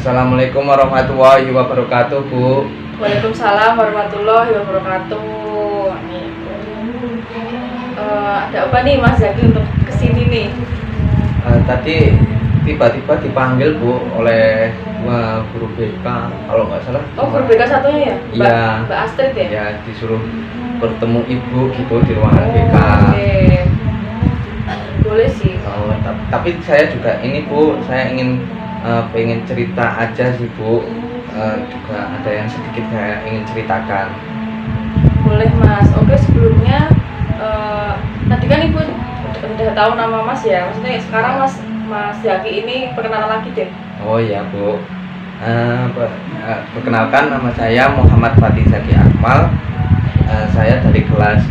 Assalamualaikum warahmatullahi wabarakatuh, Bu. Waalaikumsalam warahmatullahi wabarakatuh. Nih, ada apa nih Mas Zaki untuk kesini nih? Tadi tiba-tiba dipanggil, Bu, oleh guru BK, kalau nggak salah. Oh, guru BK satunya ya? Iya. Mbak Astrid ya? Ya, disuruh bertemu Ibu gitu di ruangan BK. Oke. Boleh sih. Oh, tapi saya juga ini, Bu, saya pengen cerita aja sih, Bu. Juga ada yang sedikit saya ingin ceritakan. Boleh Mas. Oke, sebelumnya tadi kan Ibu udah tahu nama Mas ya. Maksudnya sekarang Mas Zaki ini perkenalan lagi deh. Oh iya, Bu. Perkenalkan, nama saya Muhammad Fatih Zaki Akmal. Saya dari kelas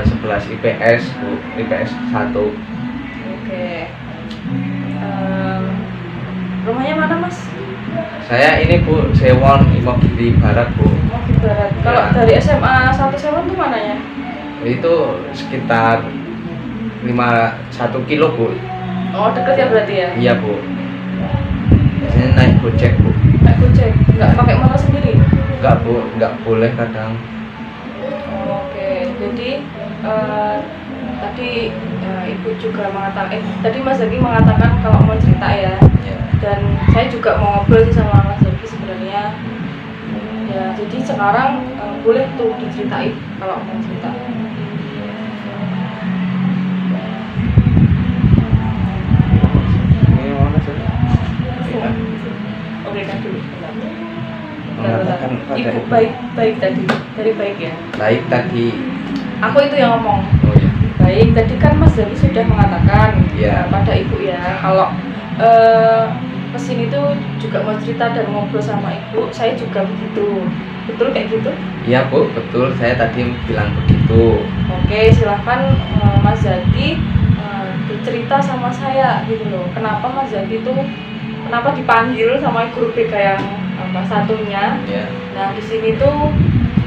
11 IPS, Bu, IPS 1. Oke. Rumahnya mana Mas? Saya ini, Bu, Sewon Imogiri Barat, Bu. Di Barat. Kalau Ya. dari SMA 1 Sewon tuh mananya? Itu sekitar 1 kilo, Bu. Oh, deket ya berarti ya? Iya, Bu. Biasanya naik Gojek, Bu. Naik Gojek, nggak pakai motor sendiri? Enggak, Bu, enggak boleh kadang. Oke, jadi tadi Ibu juga mengatakan, tadi Mas Zaki mengatakan kalau mau cerita ya. Ya. Dan saya juga mau ngobrol sih sama Mas Zaki sebenarnya. Ya, jadi sekarang boleh tuh diceritain kalau mau cerita. Ini mana sih? Oke, kan dulu. Mengatakan Ibu pada baik tadi, dari baik ya. baik tadi. Aku itu yang ngomong. Oh ya. Baik, tadi kan Mas Zaki sudah mengatakan Iya. pada Ibu ya kalau kesini tuh juga mau cerita dan ngobrol sama Ibu. Saya juga begitu. Betul kayak gitu? Iya, Bu, betul. Saya tadi bilang begitu. Oke, silahkan Mas Zaki bercerita sama saya gitu loh. Kenapa Mas Zaki tuh kenapa dipanggil sama guru BK yang satunya? Ya. Nah, di sini tuh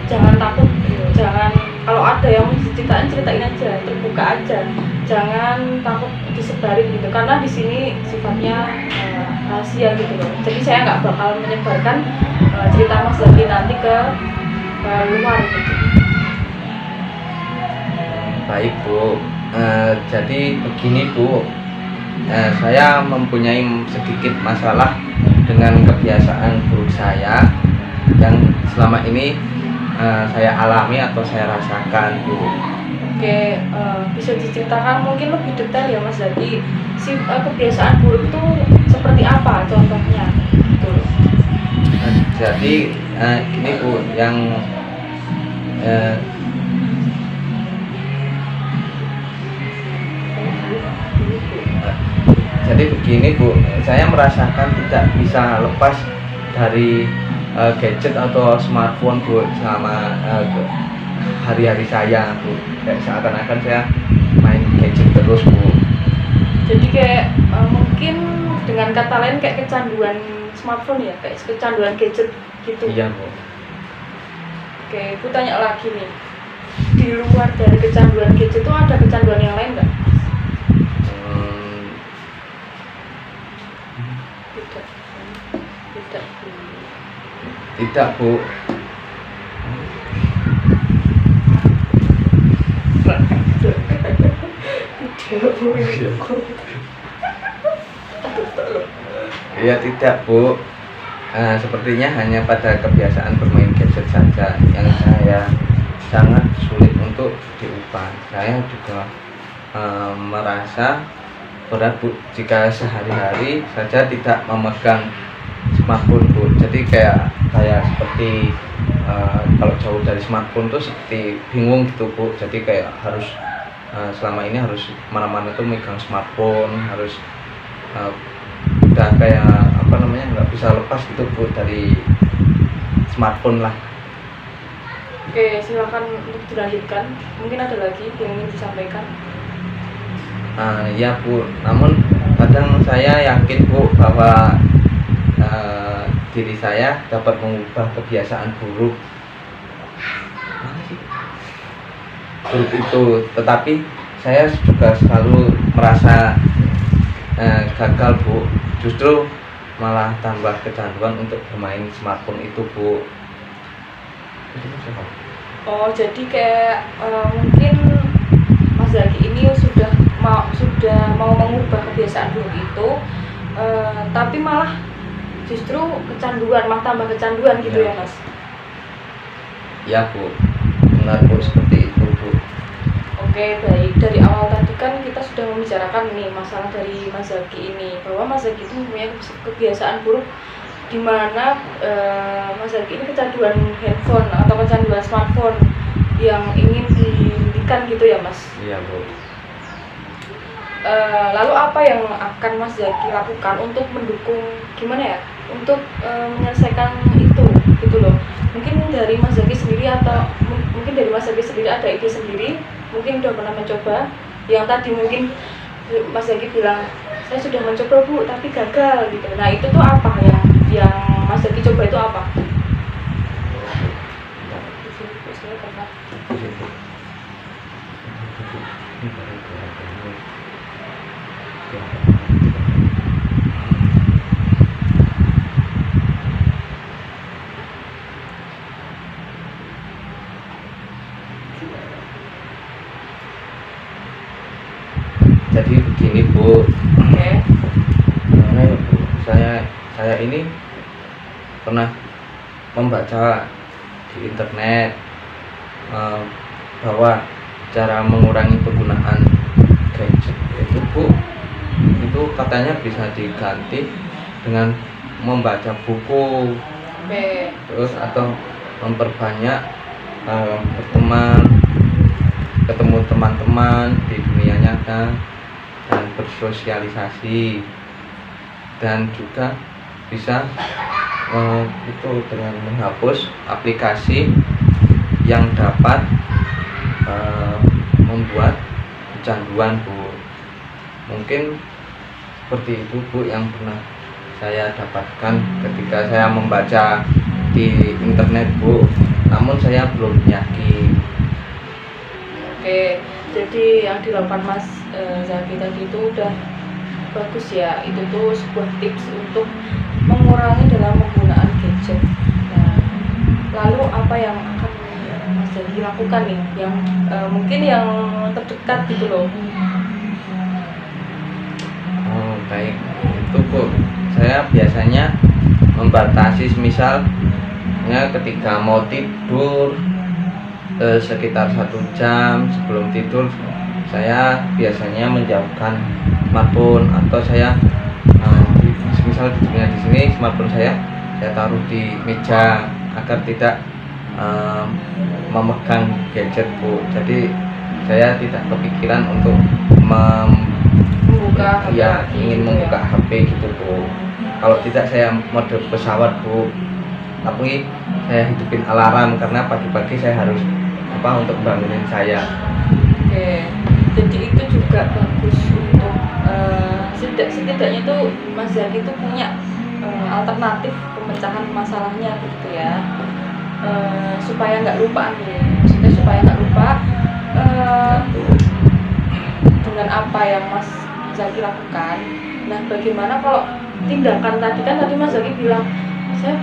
jangan takut gitu. Jangan, kalau ada yang mau ceritain aja, terbuka aja. Jangan takut disebarin gitu, karena di sini sifatnya rahasia gitu loh. Jadi saya nggak bakal menyebarkan cerita Mas Zaki nanti ke luar gitu. Baik, Bu. Jadi begini, Bu. Saya mempunyai sedikit masalah dengan kebiasaan buruk saya yang selama ini saya alami atau saya rasakan, Bu. Oke, bisa diceritakan mungkin lebih detail ya Mas Zaki. Kebiasaan buruk itu seperti apa contohnya? Gitu. Jadi ini, Bu, yang jadi begini, Bu, saya merasakan tidak bisa lepas dari gadget atau smartphone, Bu, selama hari-hari saya, Bu. Kayak seakan-akan saya main gadget terus, Bu. Jadi kayak mungkin dengan kata lain kayak kecanduan smartphone ya, kayak kecanduan gadget gitu. Iya, Bu. Oke, aku tanya lagi nih. Di luar dari kecanduan gadget itu ada kecanduan yang lain nggak? Hmm, Tidak. Tidak. tidak, Bu. Iya, tidak, Bu. Sepertinya hanya pada kebiasaan bermain gadget saja yang saya sangat sulit untuk diubah. Saya juga merasa berat, Bu, jika sehari-hari saja tidak memegang smartphone, Bu. Jadi kayak seperti kalau jauh dari smartphone tuh seperti bingung gitu, Bu. Jadi kayak harus selama ini harus mana-mana tuh megang smartphone, harus udah kayak apa namanya, nggak bisa lepas gitu, Bu, dari smartphone lah. Oke, silakan untuk dilanjutkan. Mungkin ada lagi yang ingin disampaikan. Ya, Bu, namun kadang saya yakin, Bu, bahwa diri saya dapat mengubah kebiasaan buruk itu, tetapi saya juga selalu merasa gagal, Bu. Justru malah tambah kecanduan untuk bermain smartphone itu, Bu. Oh, jadi kayak mungkin Mas Zaki ini sudah mau mengubah kebiasaan buruk itu, tapi malah justru kecanduan, malah tambah kecanduan gitu ya, Mas? Ya, Bu. Benar, Bu, seperti itu, Bu. Oke, baik. Dari awal tadi kan kita sudah membicarakan nih masalah dari Mas Zaki ini, bahwa Mas Zaki itu mempunyai kebiasaan buruk di mana Mas Zaki ini kecanduan handphone atau kecanduan smartphone yang ingin dihentikan gitu ya, Mas? Iya, Bu. Lalu apa yang akan Mas Zaki lakukan untuk mendukung, gimana ya, untuk menyelesaikan itu gitu loh? Mungkin dari Mas Zaki sendiri atau mungkin dari Mas Zaki sendiri ada ide sendiri, mungkin udah pernah mencoba yang tadi mungkin Mas Zaki bilang saya sudah mencoba, Bu, tapi gagal gitu. Nah, itu tuh apa yang Mas Zaki coba itu apa? Saya pernah. Jadi begini, Bu. Oke. Karena ya, Bu, saya ini pernah membaca di internet bahwa cara mengurangi penggunaan gadget itu, Bu, itu katanya bisa diganti dengan membaca buku, Oke. terus atau memperbanyak berteman, ketemu teman-teman di dunia nyata dan bersosialisasi, dan juga bisa itu dengan menghapus aplikasi yang dapat membuat kecanduan, Bu. Mungkin seperti itu, Bu, yang pernah saya dapatkan ketika saya membaca di internet, Bu. Namun saya belum yakin. Oke, jadi yang dilakukan Mas Zaki tadi itu udah bagus ya. Itu tuh sebuah tips untuk mengurangi dalam penggunaan gadget. Nah, lalu apa yang akan Mas Zaki lakukan nih, yang mungkin yang terdekat gitu loh? Oh, baik. Itu, Bu, saya biasanya membatasi, misalnya ketika mau tidur sekitar 1 jam sebelum tidur saya biasanya menjauhkan smartphone, atau saya misal tidurnya di sini, smartphone saya taruh di meja agar tidak memegang gadget, Bu. Jadi saya tidak kepikiran untuk Membuka HP ya lagi ingin gitu membuka ya? HP gitu, Bu. Kalau tidak saya mode pesawat, Bu. Tapi saya hidupin alarm karena pagi-pagi saya harus untuk bangunin saya. Oke, jadi itu juga bagus untuk setidaknya tuh Mas Zaki itu punya alternatif pemecahan masalahnya gitu ya, supaya nggak lupa nih, maksudnya supaya nggak lupa dengan apa yang Mas Zaki lakukan. Nah, bagaimana kalau tindakan tadi Mas Zaki bilang saya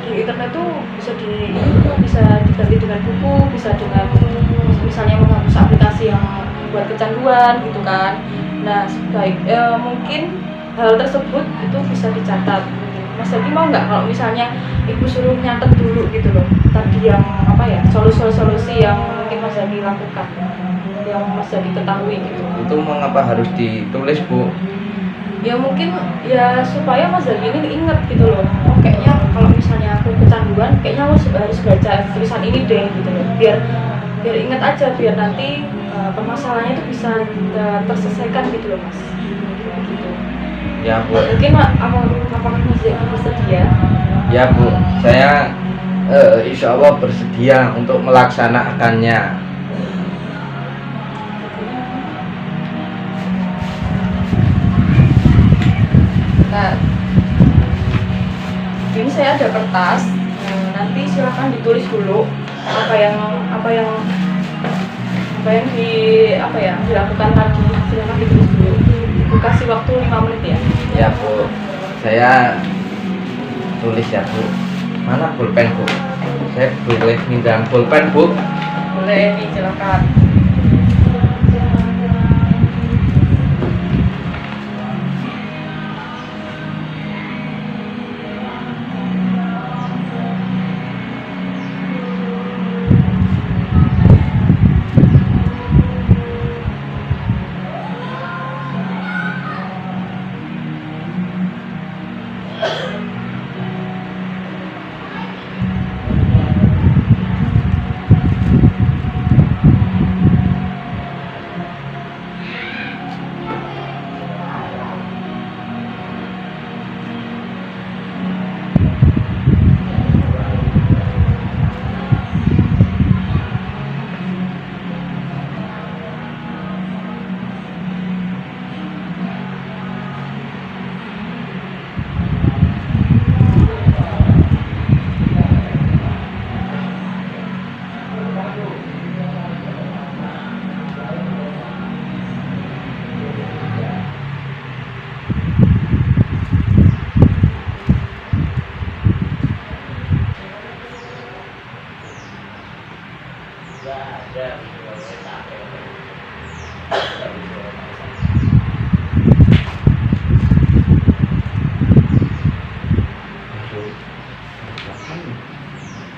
di internet tuh bisa diganti dengan buku, bisa dengan misalnya menghapus aplikasi yang membuat kecanduan gitu kan. Nah, mungkin hal tersebut itu bisa dicatat. Mas Zaki mau nggak kalau misalnya Ibu suruh nyatet dulu gitu loh, tadi yang solusi yang mungkin Mas Zaki lakukan, yang Mas Zaki ketahui gitu? Itu mengapa harus ditulis, Bu? Ya mungkin ya supaya Mas Zaki ini inget gitu loh, oh kayaknya kalau misalnya aku kecanduan kayaknya aku harus baca tulisan ini deh gitu loh, biar inget aja, biar nanti permasalahannya itu bisa terselesaikan gitu loh, Mas. Gitu. Ya, Bu. Mungkin apakah Mas Zaki bersedia? Ya, Bu, saya insya Allah bersedia untuk melaksanakannya. Nah, ini saya ada kertas. Nanti silakan ditulis dulu apa yang dilakukan tadi. Silakan ditulis dulu. Ibu kasih waktu 5 menit ya. Ya, Bu, saya tulis ya Bu. Mana pulpen Bu? Saya boleh minjam pulpen Bu? Boleh nih, silakan.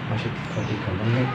Masih 3 menit.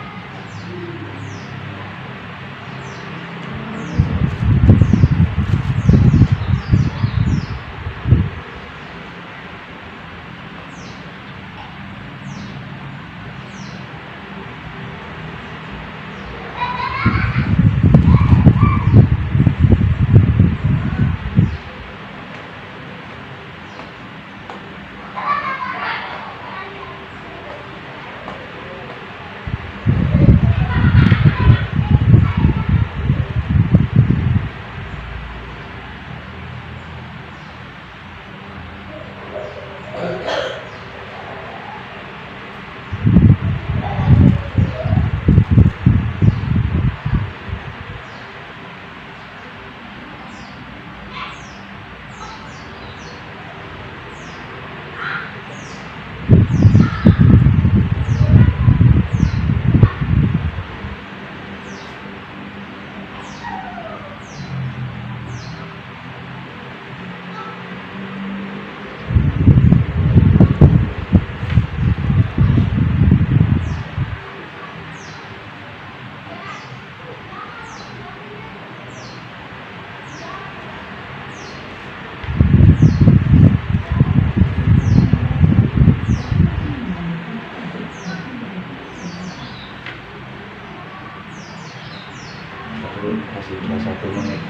Masih 21 menit.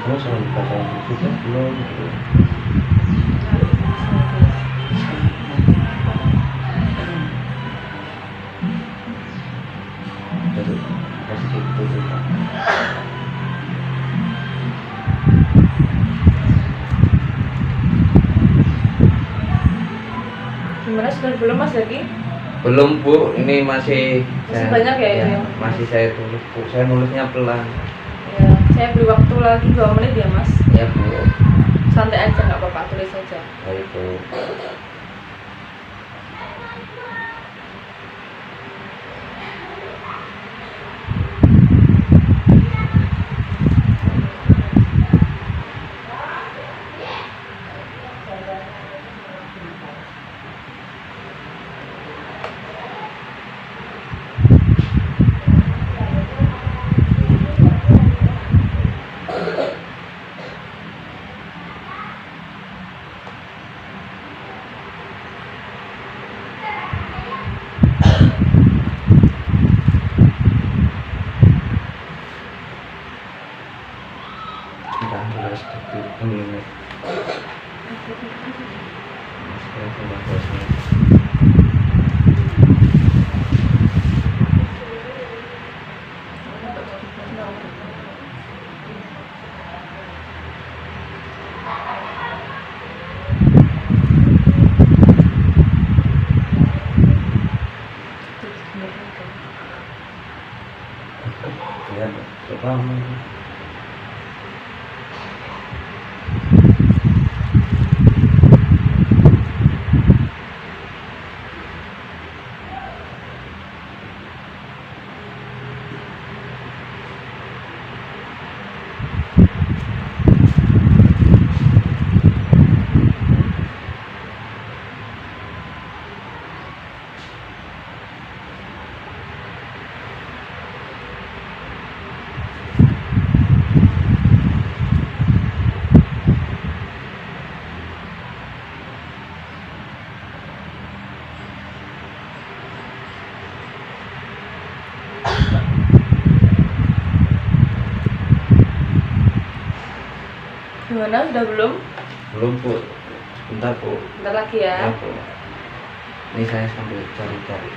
Kamu selalu pacaran juga belum? Jadi kasih itu juga. Gimana Gimana, sudah belum Mas lagi? Belum Bu, ini masih Banyak ya ini? masih saya tulis Bu, saya nulisnya pelan. Ya, saya beri waktu lagi 2 menit ya Mas. Ya Bu. Santai aja, nggak apa-apa, tulis saja. Baik Bu. Sudah tulis ini. Sekarang sudah selesai. Ya, coba. Gimana, sudah belum? Belum Bu. Sebentar Bu. Bentar lagi ya. Ya Bu. Ini saya sambil cari-cari.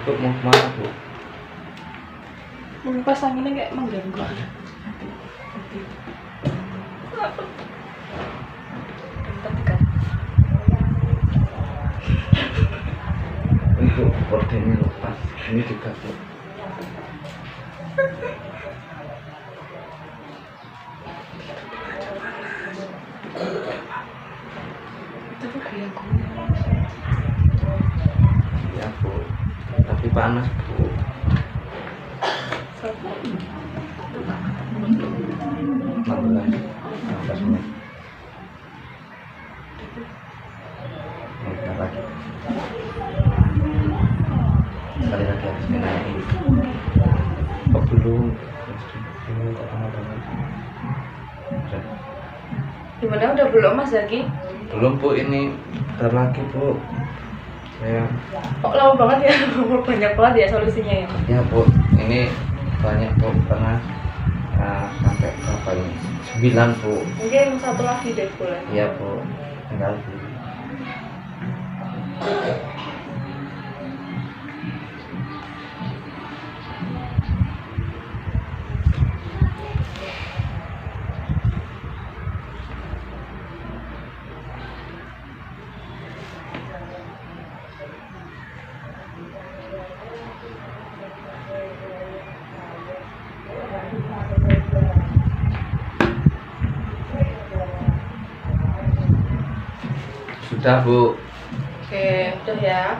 Untuk mau kemana Bu? Pas anginnya kayak mengganggu. Tekan. Untuk ordernya lepas. Ini juga Bu. Itu tuh kayak Ya Bu. Tapi panas Bu. 16 menit. Bentar lagi. Sekali lagi habis ini. Oh belum. Gimana, udah belum Mas lagi? Belum Bu, ini bentar lagi Bu. Saya Kok lama banget ya? Banyak banget ya solusinya ya? ya Bu, ini banyak Bu, pernah sampai berapa ini? 9 Bu. Mungkin satu lagi deh boleh. Iya Bu, tinggal Bu. Sudah Bu. Oke, udah ya.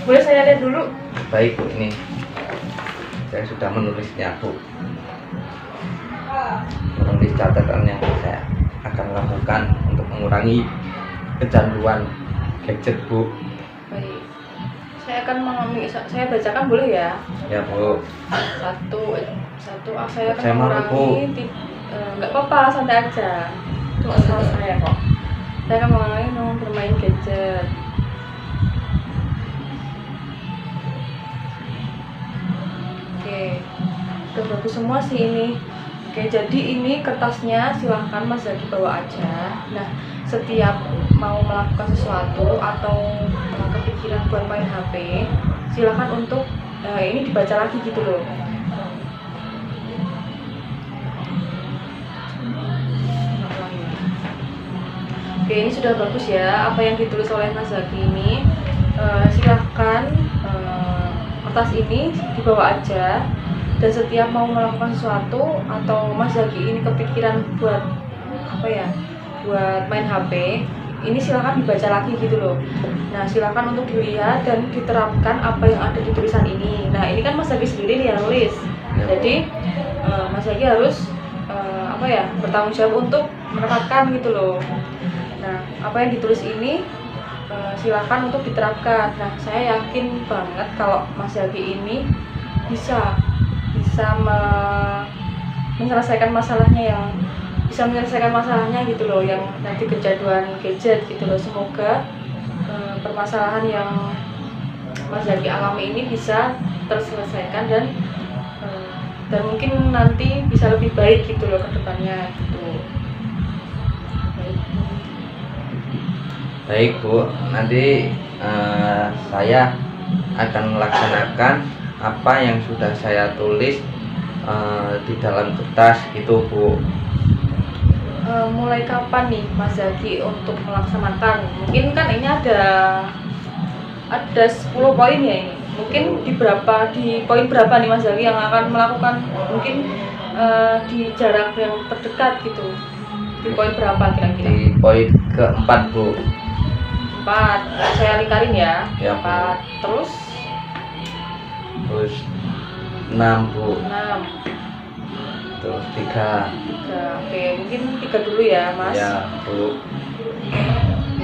Boleh saya lihat dulu? Baik Bu, ini saya sudah menulisnya Bu. Menulis catatan yang saya akan lakukan untuk mengurangi kecanduan gadget Bu. Baik. Saya akan saya bacakan boleh ya? Ya Bu. Satu saya akan Saya malu, Bu. mengurangi nggak apa-apa, santai aja. Itu asal saya kok. Saya akan mengurangi bermain gadget. Oke, udah bagus semua sih ini. Oke, jadi ini kertasnya silahkan Mas Zaki bawa aja. Nah, setiap mau melakukan sesuatu atau kepikiran buat main HP, silahkan untuk ini dibaca lagi gitu loh. Oke, ini sudah bagus ya apa yang ditulis oleh Mas Zaki ini. Silahkan kertas ini dibawa aja, dan setiap mau melakukan sesuatu atau Mas Zaki ini kepikiran buat apa ya, buat main HP, ini silahkan dibaca lagi gitu loh. Nah, silahkan untuk dilihat dan diterapkan apa yang ada di tulisan ini. Nah, ini kan Mas Zaki sendiri nih yang nulis, jadi Mas Zaki harus apa ya, bertanggung jawab untuk menerapkan gitu loh. Nah, apa yang ditulis ini silakan untuk diterapkan. Nah, saya yakin banget kalau Mas Zaki ini bisa menyelesaikan masalahnya gitu loh, yang nanti kecanduan gadget gitu loh. Semoga permasalahan yang Mas Zaki alami ini bisa terselesaikan dan mungkin nanti bisa lebih baik gitu loh ke depannya gitu. Baik Bu, nanti saya akan melaksanakan apa yang sudah saya tulis di dalam kertas gitu Bu. Mulai kapan nih Mas Zaki untuk melaksanakan? Mungkin kan ini ada 10 poin ya ini. Mungkin di poin berapa nih Mas Zaki yang akan melakukan, mungkin di jarak yang terdekat gitu. Di poin berapa kira-kira? Di poin keempat Bu. 4, saya lingkarin ya. Ya, 4, terus 6 Bu. 6, Terus 3. Oke, mungkin 3 dulu ya Mas. Ya Bu.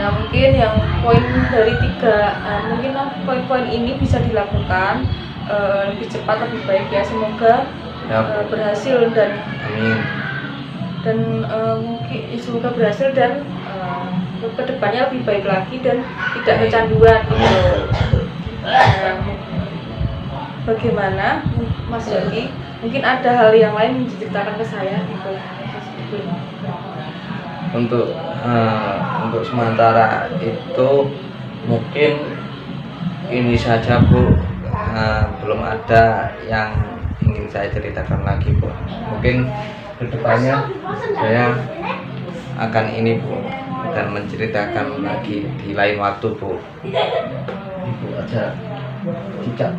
Nah, mungkin yang poin dari 3, mungkin poin-poin ini bisa dilakukan lebih cepat, lebih baik ya. Semoga Ya, berhasil dan amin. mungkin semoga berhasil dan kedepannya lebih baik lagi dan tidak kecanduan gitu. Bagaimana Mas Zaki? Mungkin ada hal yang lain yang diceritakan ke saya gitu. Untuk sementara itu mungkin ini saja Bu. Belum ada yang ingin saya ceritakan lagi Bu. Mungkin kedepannya saya akan ini Bu, akan menceritakan lagi di lain waktu Bu. Ibu ada cicak.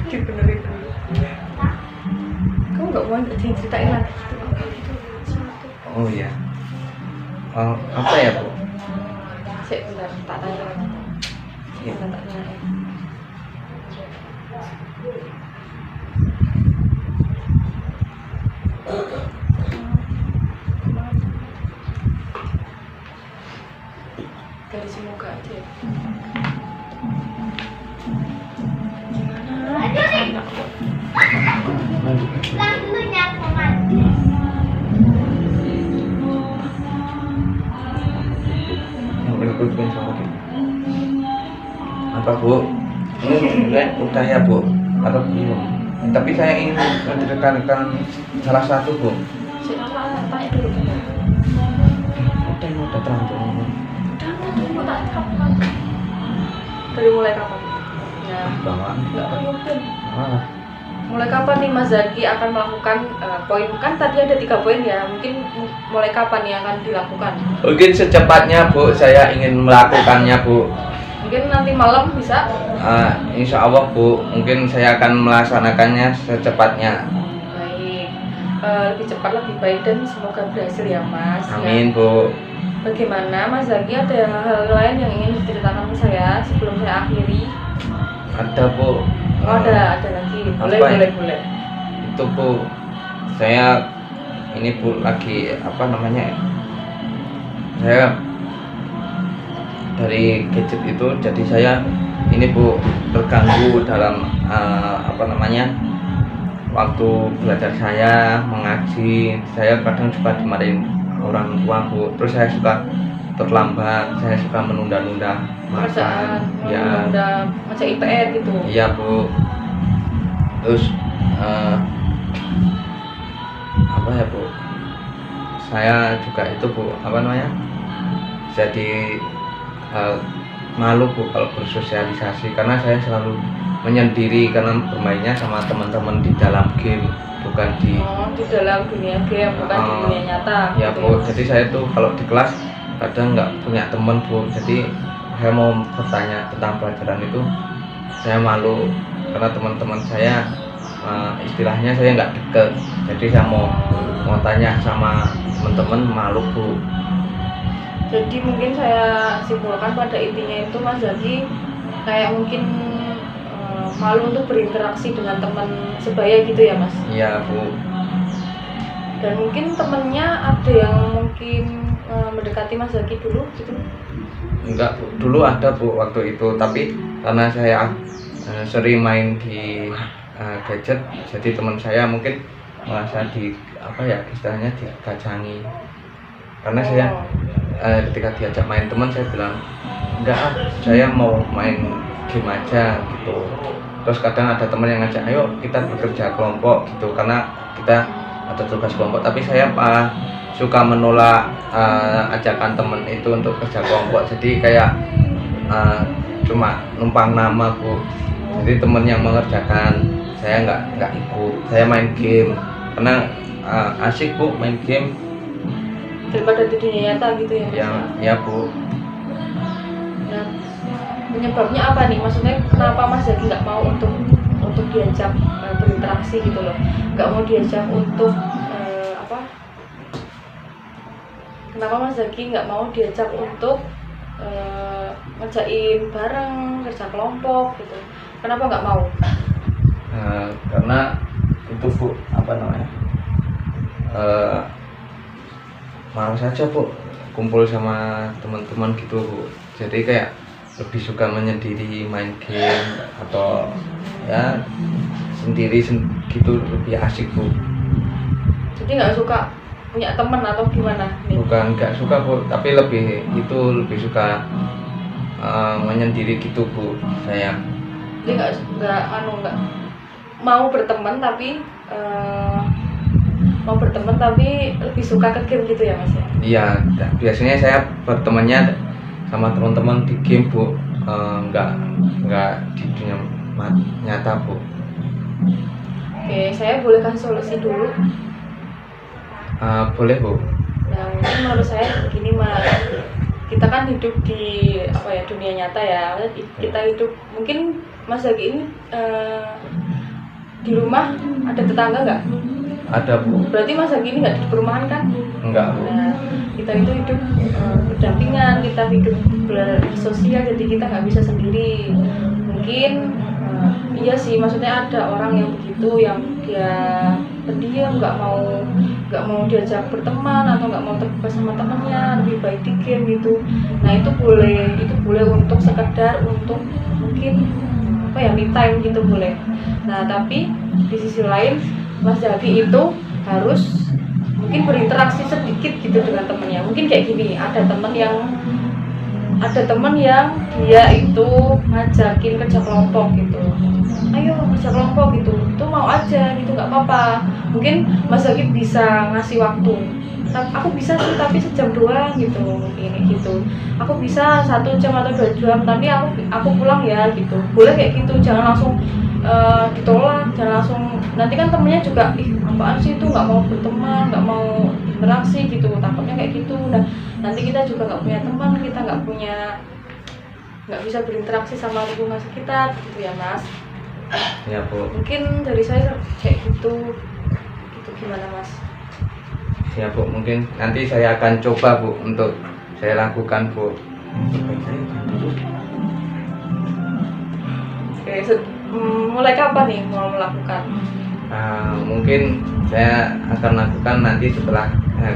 Dibenerin dulu. Kamu nggak mau ceritain lagi gitu? Oh iya. Apa ya Bu? Saya bentar, tak tanya lagi. Iya. Tak tanya. Dari semoga aja ya. Apa Bu? Ini udah ya Bu? Atau belum? Tapi saya ingin menceritakan salah satu Bu. Saya tanya dulu. Udah terang. Dari mulai kapan? Ya, Bawaan. nggak perlu. Mulai kapan nih Mas Zaki akan melakukan poin, kan tadi ada 3 poin ya, mungkin mulai kapan nih akan dilakukan? Mungkin secepatnya Bu, saya ingin melakukannya Bu. Mungkin nanti malam bisa? Insya Allah Bu, mungkin saya akan melaksanakannya secepatnya. Baik, lebih cepat lebih baik dan semoga berhasil ya Mas. Amin Bu. Bagaimana Mas Zaki, ada hal lain yang ingin diceritakan ke saya sebelum saya akhiri? Ada Bu. Oh, ada lagi. Boleh. Itu Bu, saya ini Bu lagi apa namanya? Saya dari gadget itu, jadi saya ini Bu terganggu dalam waktu belajar saya mengaji. Saya kadang suka dimarahin orang tua Bu, terus saya suka terlambat, saya suka menunda-nunda makan, ya udah macam IPR gitu. Iya Bu. Terus apa ya Bu, saya juga itu Bu jadi malu Bu kalau bersosialisasi, karena saya selalu menyendiri karena bermainnya sama teman-teman di dalam game, bukan di dalam dunia game, bukan di dunia nyata. Ya gitu. Bu, jadi saya tuh kalau di kelas kadang nggak punya teman Bu, jadi saya mau bertanya tentang pelajaran itu saya malu karena teman-teman saya istilahnya saya nggak deket, jadi saya mau tanya sama teman-teman malu Bu. Jadi mungkin saya simpulkan pada intinya itu Mas Zaki kayak mungkin malu untuk berinteraksi dengan teman sebaya gitu ya Mas? Iya Bu. Dan mungkin temennya ada yang mungkin mendekati Mas Zaki dulu gitu? Enggak Bu, dulu ada Bu waktu itu, tapi karena saya sering main di gadget, jadi teman saya mungkin merasa istilahnya dikacangi, karena saya ketika diajak main teman saya bilang enggak saya mau main game aja gitu. Terus kadang ada teman yang ngajak ayo kita bekerja kelompok gitu, karena kita ada tugas kelompok, tapi saya suka menolak ajakan teman itu untuk kerja kelompok, jadi kayak cuma numpang nama Bu. Jadi teman yang mengerjakan, saya nggak ikut, saya main game karena asik Bu main game daripada di dunia nyata gitu ya Mas? Ya Bu. Nah, penyebabnya apa nih? Maksudnya kenapa Mas Zaki nggak mau untuk diajak berinteraksi gitu loh? Nggak mau diajak untuk kenapa Mas Zaki nggak mau diajak untuk ngerjain bareng, kerja kelompok gitu? Kenapa nggak mau? Karena itu Bu malas saja Bu kumpul sama teman-teman gitu Bu. Jadi kayak lebih suka menyendiri main game atau ya sendiri gitu, lebih asik Bu. Jadi nggak suka punya teman atau gimana nih? Bukan nggak suka Bu, tapi lebih suka menyendiri gitu Bu saya. Jadi nggak mau berteman tapi lebih suka ke game gitu ya Mas ya? Iya, biasanya saya bertemannya sama teman-teman di game Bu, nggak di dunia nyata Bu. Oke, saya boleh kasih solusi dulu? Boleh Bu. Nah, mungkin menurut saya begini Mas, kita kan hidup di dunia nyata ya. Kita hidup, mungkin Mas Zaki ini di rumah ada tetangga nggak? Ada Bu. Berarti Mas Zaki ini nggak di perumahan kan? Enggak Bu. Nah, kita itu hidup berdampingan, kita hidup bersosial, jadi kita nggak bisa sendiri. Mungkin iya sih, maksudnya ada orang yang begitu, yang dia pendiam, nggak mau diajak berteman atau nggak mau terbuka sama temannya, lebih baik di game gitu. Nah itu boleh untuk sekedar untuk mungkin me time gitu boleh. Nah tapi di sisi lain Mas Zaki itu harus mungkin berinteraksi sedikit gitu dengan temennya. Mungkin kayak gini, ada teman yang dia itu ngajakin kerja kelompok gitu, ayo kerja kelompok gitu, itu mau aja gitu, nggak apa-apa. Mungkin Mas Zaki bisa ngasih waktu, aku bisa sih tapi sejam doang gitu, ini gitu, aku bisa 1 jam atau 2 jam tapi aku pulang ya gitu, boleh kayak gitu. Jangan langsung ditolak, jangan langsung, nanti kan temennya juga apaan sih itu, nggak mau berteman, nggak mau interaksi gitu, takutnya kayak gitu. Nah nanti kita juga nggak punya teman, kita nggak bisa berinteraksi sama lingkungan sekitar gitu ya Mas. Ya Bu. Mungkin dari saya kayak gitu gimana Mas? Ya Bu, mungkin nanti saya akan coba Bu untuk saya lakukan Bu. Oke, mulai kapan nih mau melakukan? Mungkin saya akan lakukan nanti setelah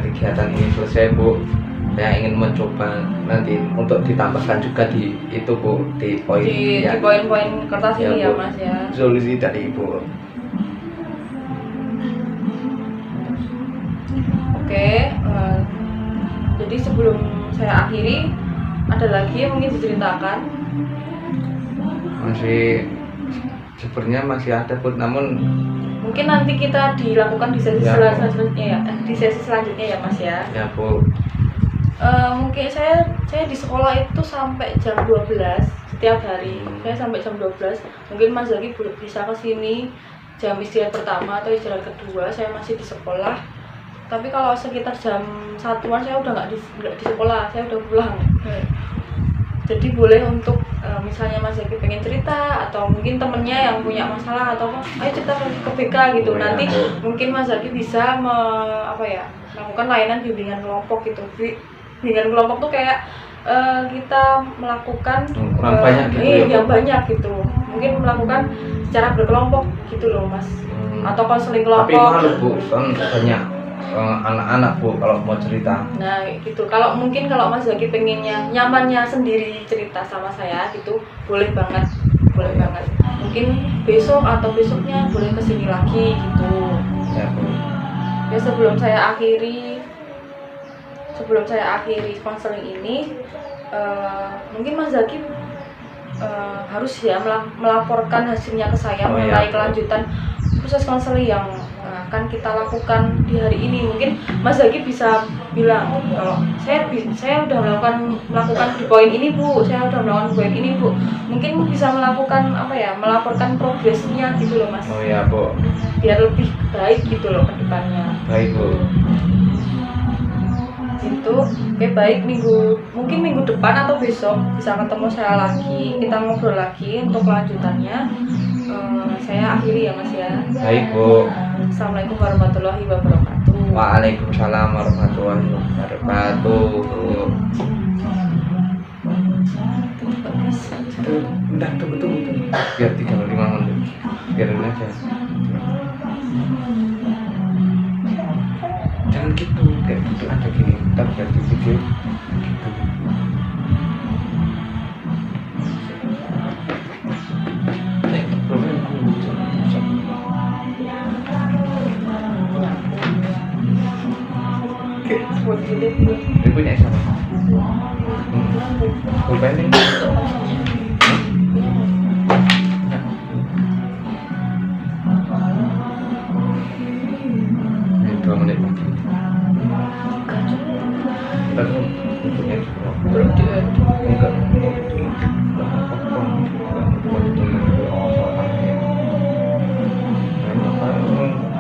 kegiatan ini selesai Bu. saya ingin mencoba nanti untuk ditambahkan juga di itu Bu, di poin di ya, poin-poin kertas ya, ini ya Bu. Mas ya. Solusi dari Ibu. Oke, jadi sebelum saya akhiri ada lagi yang mungkin diceritakan. Masih sebenarnya masih ada Bu, namun Mungkin nanti kita dilakukan di sesi Ya, Bu. selanjutnya ya, di sesi selanjutnya ya Mas ya. ya Bu, Mungkin saya di sekolah itu sampai jam 12 setiap hari. Saya sampai jam 12. Mungkin Mas Zaki bisa ke sini jam istirahat pertama atau istirahat kedua. Saya masih di sekolah. Tapi kalau sekitar jam 1-an saya udah nggak di sekolah, saya udah pulang. Jadi boleh untuk misalnya Mas Zaki pengen cerita atau mungkin temennya yang punya masalah atau apa, ayo cerita ke BK gitu. Oh, ya, Nanti Bu. mungkin Mas Zaki bisa melakukan layanan bimbingan kelompok gitu. Bimbingan kelompok tuh kayak kita melakukan kurang banyak gitu ya, Bu. yang banyak gitu. Mungkin melakukan secara berkelompok gitu loh Mas. Atau konseling Tapi kelompok. malu Bu, kan banyak anak-anak Bu kalau mau cerita. Nah gitu, kalau Mas Zaki pengennya nyamannya sendiri cerita sama saya gitu, boleh banget, mungkin besok atau besoknya boleh kesini lagi gitu. Ya Bu. Ya sebelum saya akhiri konseling ini, mungkin Mas Zaki harus ya melaporkan hasilnya ke saya Oh, mengenai iya. kelanjutan proses konseling yang akan kita lakukan di hari ini. Mungkin Mas Zaki bisa bilang kalau saya udah melakukan di poin ini Bu, saya udah melakukan poin ini Bu. Mungkin bisa melaporkan progresnya gitu loh Mas, Oh ya Bu, biar lebih baik gitu loh ke depannya. baik Bu. Gitu. Oke, baik, mungkin minggu depan atau besok bisa ketemu saya lagi, kita ngobrol lagi untuk kelanjutannya. Saya akhiri ya Mas ya. Baik Bu. Assalamualaikum warahmatullahi wabarakatuh. Waalaikumsalam warahmatullahi wabarakatuh. Bentar, tunggu. Biar 35 menit. Biarin aja. Jangan gitu, kayak gitu aja gini. Ntar biar di video gitu. Buat ini. Ini punya siapa? Pulpen ini. Ini 2 menit lagi. Ntar bukunya juga. Belum diedit. Enggak.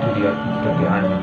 Dilihat dari anak.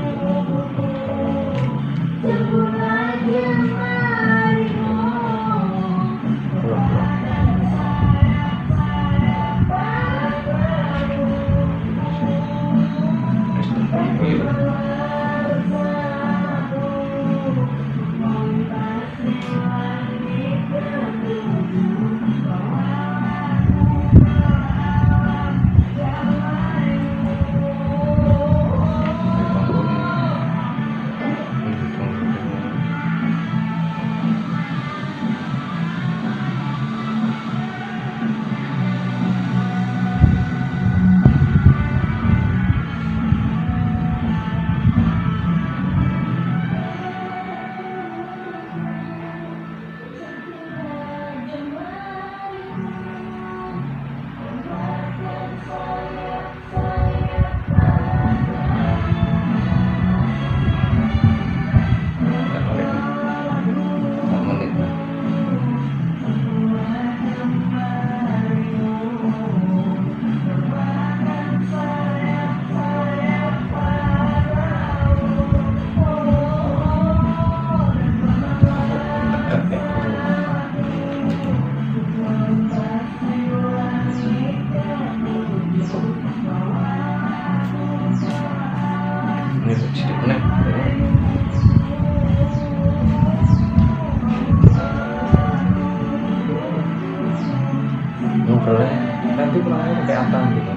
Ngobrolnya nanti pulangnya pakai apa gitu.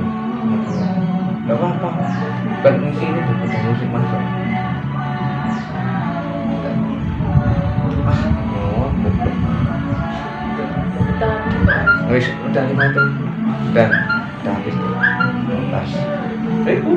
Gak apa-apa. Bukan musik ini, bukan musik masuk. udah 5 tuh udah habis tuh pas itu